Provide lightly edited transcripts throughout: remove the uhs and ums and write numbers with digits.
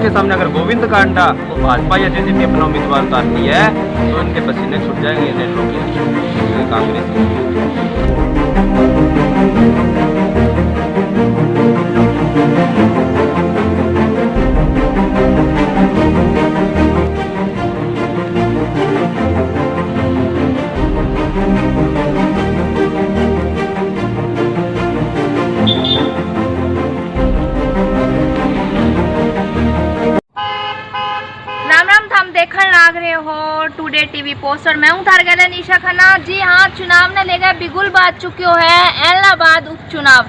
के सामने अगर गोविंद कांडा वो भाजपा या जेजेपी अपना उम्मीदवार उतारती है तो इनके पसीने छूट जाएंगे इन लोग के कांग्रेस। देखने लाग रहे हो टुडे टीवी पोस्टर। मैं हूँ थारगेला निशा खन्ना। जी हाँ, चुनाव ने ले गए बिगुल बात चुके है एलाहाबाद उपचुनाव।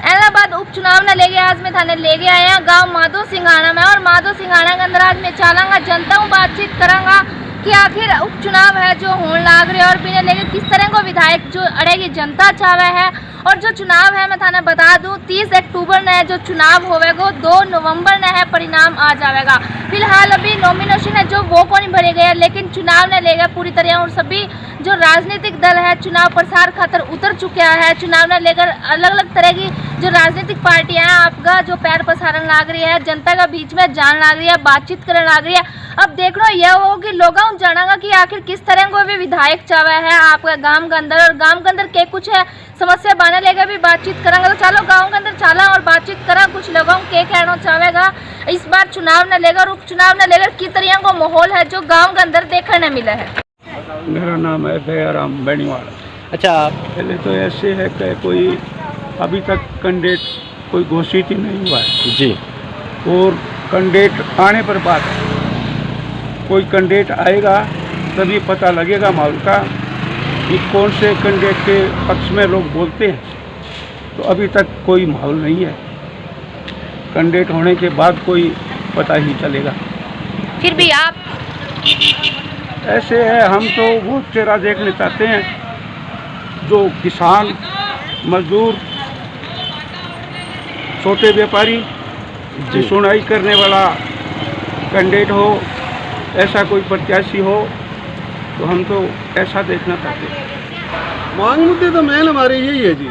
एलाहाबाद उपचुनाव ने ले गए आज मैं थाने ले गए आए हैं गांव माधो सिंघाना में, और माधो सिंघाना के अंदर आज मैं चलांगा जनता हूँ, बातचीत करांगा कि आखिर उपचुनाव है जो होने लाग रहे और बिना लेके किस तरह को विधायक जो अड़ेगी जनता चाहे है। और जो चुनाव है मैं थाने बता दूं 30 अक्टूबर ने जो चुनाव होवेगा, 2 नवंबर ने है परिणाम आ जाएगा। फिलहाल अभी नॉमिनेशन है जो वो को नहीं भरे गए, लेकिन चुनाव ने ले गए पूरी तरह। और सभी जो राजनीतिक दल है चुनाव प्रसार खातर उतर चुका है। चुनाव ने लेकर अलग अलग तरह की जो राजनीतिक पार्टियां हैं आपका जो पैर पसारन लाग रही है, जनता का बीच में जान लाग रही है, बातचीत करने लाग रही है। अब देख लो यह हो कि लोगों जानेगा कि आखिर किस तरह को भी विधायक चाहे है आपका गांव के अंदर, और गांव के अंदर के कुछ है समस्या बने लेगा भी बातचीत करेंगे। तो चलो गांव के अंदर चला और बातचीत करा कुछ लोगों के कहना चाहेगा इस बार चुनाव ने लेकर उपचुनाव ने लेकर किस तरह का माहौल है जो गाँव के अंदर देखने मिला है। मेरा नाम है दयाराम बेनीवाल। अच्छा, पहले तो ऐसे है कि कोई अभी तक कैंडिडेट कोई घोषित ही नहीं हुआ है जी, और कैंडिडेट आने पर बात कोई कैंडिडेट आएगा तभी पता लगेगा माहौल का कि कौन से कैंडिडेट के पक्ष में लोग बोलते हैं। तो अभी तक कोई माहौल नहीं है, कैंडिडेट होने के बाद कोई पता ही चलेगा। फिर भी आप ऐसे है, हम तो वो चेहरा देखना चाहते हैं जो किसान, मजदूर, छोटे व्यापारी की सुनाई करने वाला कैंडिडेट हो, ऐसा कोई प्रत्याशी हो तो हम तो ऐसा देखना चाहते हैं। मांग मुद्दे तो मेन हमारे यही है जी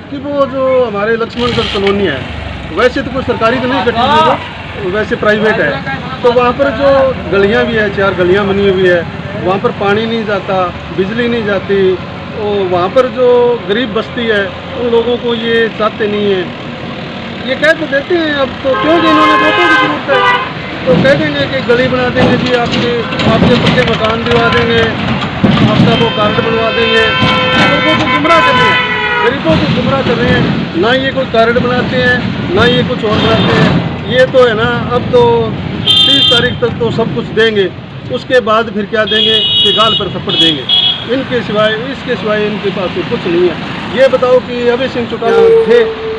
कि वो जो हमारे लक्ष्मणगढ़ कॉलोनी है, वैसे तो कोई सरकारी तो नहीं कटी, वैसे प्राइवेट है, तो वहाँ पर जो गलियाँ भी है, 4 गलियाँ बनी हुई है, वहाँ पर पानी नहीं जाता, बिजली नहीं जाती, और वहाँ पर जो गरीब बस्ती है उन लोगों को ये चाहते नहीं है। ये कह तो देते हैं, अब तो क्योंकि इन्होंने वोटों की जरूरत है तो कह देंगे कि गली बना देंगे जी, आपके पक्के मकान दिलवा देंगे, आपका वो कार्ड बनवा देंगे। लोगों को गुमराह कर रहे हैं, गरीबों को गुमराह कर रहे हैं। ना ये कोई कार्ड बनाते हैं ना ये कुछ और बनाते हैं। ये तो है ना, अब तो 30 तारीख तक तो सब कुछ देंगे, उसके बाद फिर क्या देंगे कि गाल पर थप्पड़ देंगे। इनके सिवाय इसके सिवाय इनके पास तो कुछ नहीं है। ये बताओ कि अभय सिंह चौटाला थे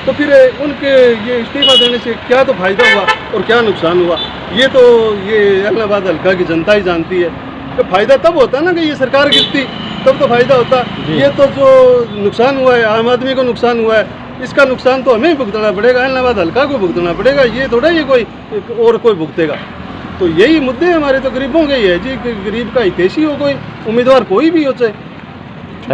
तो फिर उनके ये इस्तीफा देने से क्या तो फायदा हुआ और क्या नुकसान हुआ, ये तो ये इलाहाबाद हल्का की जनता ही जानती है। तो फायदा तब होता ना कि ये सरकार गिरती, तब तो फायदा होता। ये तो जो नुकसान हुआ है आम आदमी को नुकसान हुआ है, इसका नुकसान तो हमें ही भुगतना पड़ेगा, इलाहाबाद हल्का को भुगतना पड़ेगा। ये थोड़ा ये कोई और कोई भुगतेगा। तो यही मुद्दे हमारे तो गरीबों के ही है जी, गरीब का हितैषी हो कोई उम्मीदवार, कोई भी हो चाहे।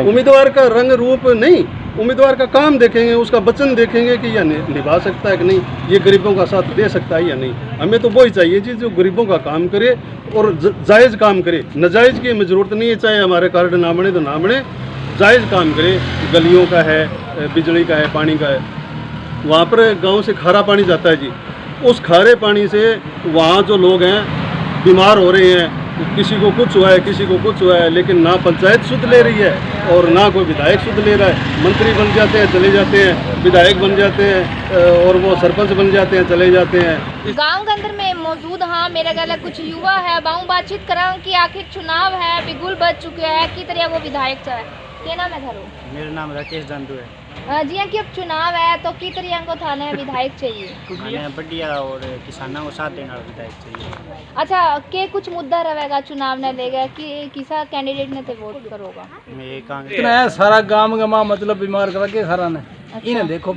उम्मीदवार का रंग रूप नहीं, उम्मीदवार का काम देखेंगे, उसका वचन देखेंगे कि यह निभा सकता है कि नहीं, ये गरीबों का साथ दे सकता है या नहीं। हमें तो वही चाहिए जी जो गरीबों का काम करे और जायज़ काम करे। नाजायज़ की हमें ज़रूरत नहीं है, चाहे हमारे कार्ड ना बने तो ना बने, जायज़ काम करे। गलियों का है, बिजली का है, पानी का है। वहाँ पर गाँव से खारा पानी जाता है जी, उस खारे पानी से वहाँ जो लोग हैं बीमार हो रहे हैं, किसी को कुछ हुआ है, किसी को कुछ हुआ है, लेकिन ना पंचायत सुध ले रही है और ना कोई विधायक सुध ले रहा है। मंत्री बन जाते हैं चले जाते हैं, विधायक बन जाते हैं और वो सरपंच बन जाते हैं चले जाते हैं। गांव के अंदर में मौजूद हाँ मेरा गला कुछ युवा है, बाऊ बातचीत करा कि आखिर चुनाव है बिगुल बच चुके हैं कि तरह वो विधायक चाहे। क्या नाम है थारो? मेरा नाम राकेश दांडू है। जी हाँ, कि अब चुनाव है तो की तरह को थाने विधायक चाहिए? हमें बढ़िया और किसानों को साथ देने वाला विधायक चाहिए। अच्छा, के कुछ मुद्दा रहेगा चुनाव ने लेगा कि किसा कैंडिडेट ने तो वोट करोगा? इतना सारा गांव का माँ मतलब बीमार करा के सारा ने। अच्छा। इन्हें देखो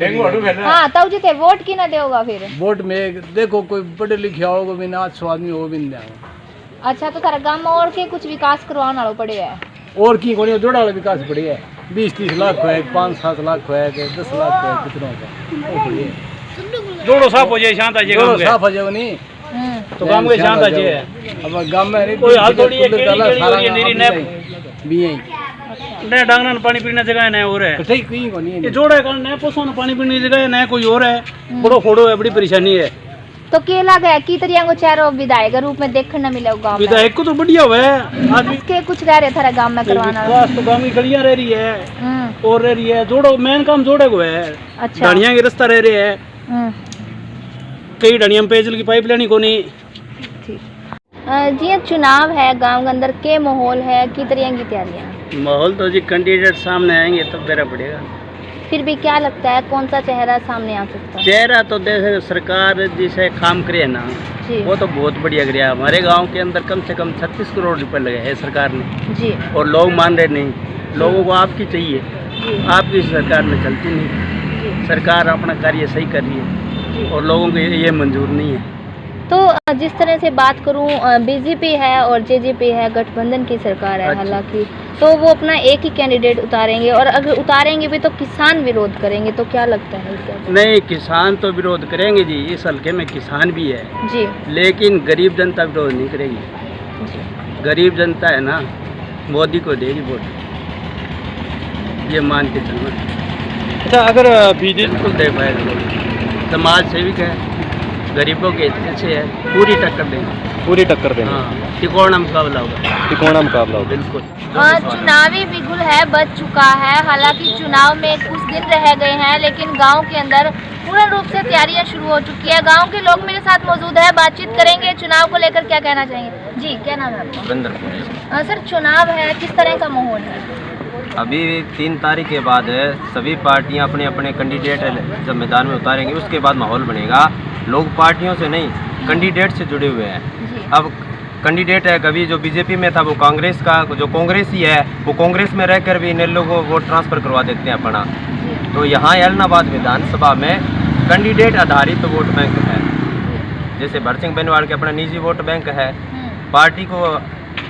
हाँ तब जीते वोट की ना देगा फिर? वोट में देखो कोई पढ़े लिखे होगा भी ना, 800 आदमी हो भी नहीं। अच्छा, तो थारा गांव में और के कुछ विकास करवाने वालों पड़े है? और की कोनी जोड़ा वाला विकास बढ़िया है, 20-30 लाख है, 5-7 लाख है, 10 लाख है, कितना का जोड़ो साफ हो जाए, शांत आ जाए गांव के। साफ हो जाए नहीं तो गांव के शांत आ जाए। अब गांव में नहीं कोई हाल थोड़ी है, केड़ी हो रही है मेरी ने भी यही ने डांगना ने पानी पीने जगह है और है। ठीक कहीं को नहीं ये जोड़ा कल ने पोसो ने पानी पीने जगह है ना, कोई और है। बड़ो फोड़ो है, बड़ी परेशानी है। तो केला गया की तरिया को चारों विधायक रूप में देखने न मिले गांव में। विधायक को तो बढ़िया हुआ है आज भी। इसके कुछ कह रहे थे गांव में करवाना। तो गांव की गलियां रह रही है और रह रही है, जोड़ो मेन काम जोड़े को है। अच्छा। ढाणिया के रास्ता रह रहे है, कई ढाणिया में पेयजल की पाइपलाइन ही कोनी। जी चुनाव है गांव के अंदर के माहौल है की तरिया की तैयारियां। माहौल तो जी कैंडिडेट सामने आएंगे तब बेरा पड़ेगा। फिर भी क्या लगता है कौन सा चेहरा सामने आ सकता है? चेहरा तो जैसे सरकार जिसे काम करे ना, जी वो तो बहुत बढ़िया करे। हमारे गांव के अंदर कम से कम 36 करोड़ रुपए लगे हैं सरकार ने, जी और लोग मान रहे नहीं। लोगों को आपकी चाहिए, जी आपकी सरकार में चलती नहीं। जी सरकार अपना कार्य सही कर रही है और लोगों को ये मंजूर नहीं है। तो जिस तरह से बात करूं, बीजेपी है और जेजेपी है, गठबंधन की सरकार है। अच्छा। हालांकि तो वो अपना एक ही कैंडिडेट उतारेंगे, और अगर उतारेंगे भी तो किसान विरोध करेंगे। तो क्या लगता है क्या? नहीं, किसान तो विरोध करेंगे जी, इस हल्के में किसान भी है, जी लेकिन गरीब जनता विरोध नहीं करेगी। जी गरीब जनता है ना, मोदी को देगी वोट, ये मान के चलना। अच्छा, अगर बीजेपी बिल्कुल दे पाएगा लोग। समाज सेविक है, गरीबों के हित से है, पूरी टक्कर देंगे। पूरी टक्कर देंगे, हाँ, तिकोना मुकाबला होगा। तिकोना मुकाबला होगा। बिल्कुल। चुनावी बिगुल है बच चुका है। हालांकि चुनाव में कुछ दिन रह गए हैं, लेकिन गांव के अंदर पूर्ण रूप से तैयारियां शुरू हो चुकी है। गांव के लोग मेरे साथ मौजूद है, बातचीत करेंगे। चुनाव को लेकर क्या कहना चाहेंगे? जी, क्या नाम है आपका? सर, चुनाव है, किस तरह का माहौल है? अभी 3 तारीख के बाद सभी पार्टियां अपने अपने कैंडिडेट जब मैदान में उतारेंगे, उसके बाद माहौल बनेगा। लोग पार्टियों से नहीं, कैंडिडेट से जुड़े हुए हैं। अब कैंडिडेट है, कभी जो बीजेपी में था वो कांग्रेस का, जो कांग्रेसी है वो कांग्रेस में रहकर भी इन लोगों को वोट ट्रांसफ़र करवा देते हैं अपना। तो यहाँ एलनाबाद विधानसभा में कैंडिडेट आधारित वोट बैंक है। जैसे भरसिंह बेनीवाल के अपना निजी वोट बैंक है। पार्टी को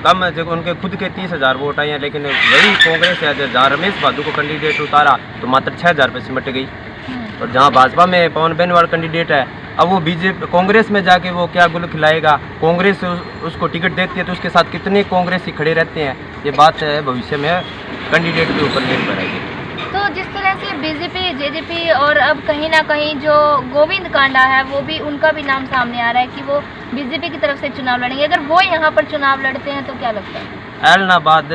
कम जब उनके खुद के 30,000 वोट आए हैं, लेकिन वही कांग्रेस है जहाँ रमेश बादू को कैंडिडेट उतारा तो मात्र 6,000 पे सिमट गई। और जहाँ भाजपा में पवन बेनीवाल कैंडिडेट है, अब वो बीजेपी कांग्रेस में जाके वो क्या गुल खिलाएगा। कांग्रेस उसको टिकट देती है तो उसके साथ कितने कांग्रेसी खड़े रहते हैं, ये बात है भविष्य में कैंडिडेट के ऊपर निर्भर रहेगी। तो जिस तरह से बीजेपी, जेजेपी और अब कहीं ना कहीं जो गोविंद कांडा है, वो भी उनका भी नाम सामने आ रहा है कि वो बीजेपी की तरफ से चुनाव लड़ेंगे। अगर वो यहाँ पर चुनाव लड़ते हैं तो क्या लगता है? एलनाबाद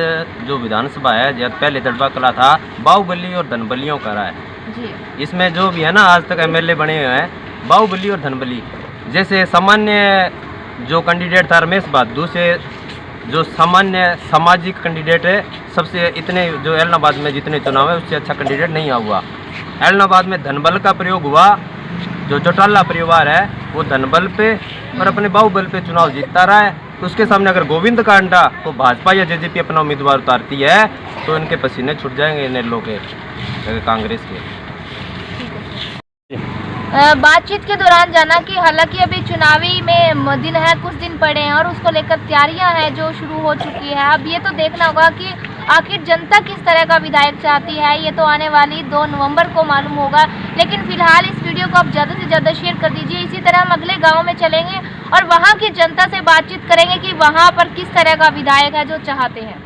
जो विधानसभा है, जब पहले तड़बा कला था, बाहुबली और धनबलियों का रहा है। जी, इसमें जो भी है ना आज तक एमएलए बने हुए हैं, बाहुबली और धनबली। जैसे सामान्य जो कैंडिडेट था रमेश बादू से, जो सामान्य सामाजिक कैंडिडेट है, सबसे इतने जो एलनाबाद में जितने चुनाव है उससे अच्छा कैंडिडेट नहीं हुआ। एलनाबाद में धनबल का प्रयोग हुआ। जो चौटाला परिवार है वो धनबल पे और अपने बाहुबल पे चुनाव जीतता रहा है। तो उसके सामने अगर गोविंद कांडा को भाजपा या जेजेपी अपना उम्मीदवार उतारती है तो इनके पसीने छूट जाएंगे नेल्लो के, कांग्रेस के। बातचीत के दौरान जाना कि हालांकि अभी चुनावी में दिन है, कुछ दिन पड़े हैं और उसको लेकर तैयारियां हैं जो शुरू हो चुकी है। अब ये तो देखना होगा कि आखिर जनता किस तरह का विधायक चाहती है। ये तो आने वाली 2 नवंबर को मालूम होगा। लेकिन फिलहाल इस वीडियो को आप ज़्यादा से ज़्यादा शेयर कर दीजिए। इसी तरह हम अगले गाँव में चलेंगे और वहाँ की जनता से बातचीत करेंगे कि वहाँ पर किस तरह का विधायक है जो चाहते हैं।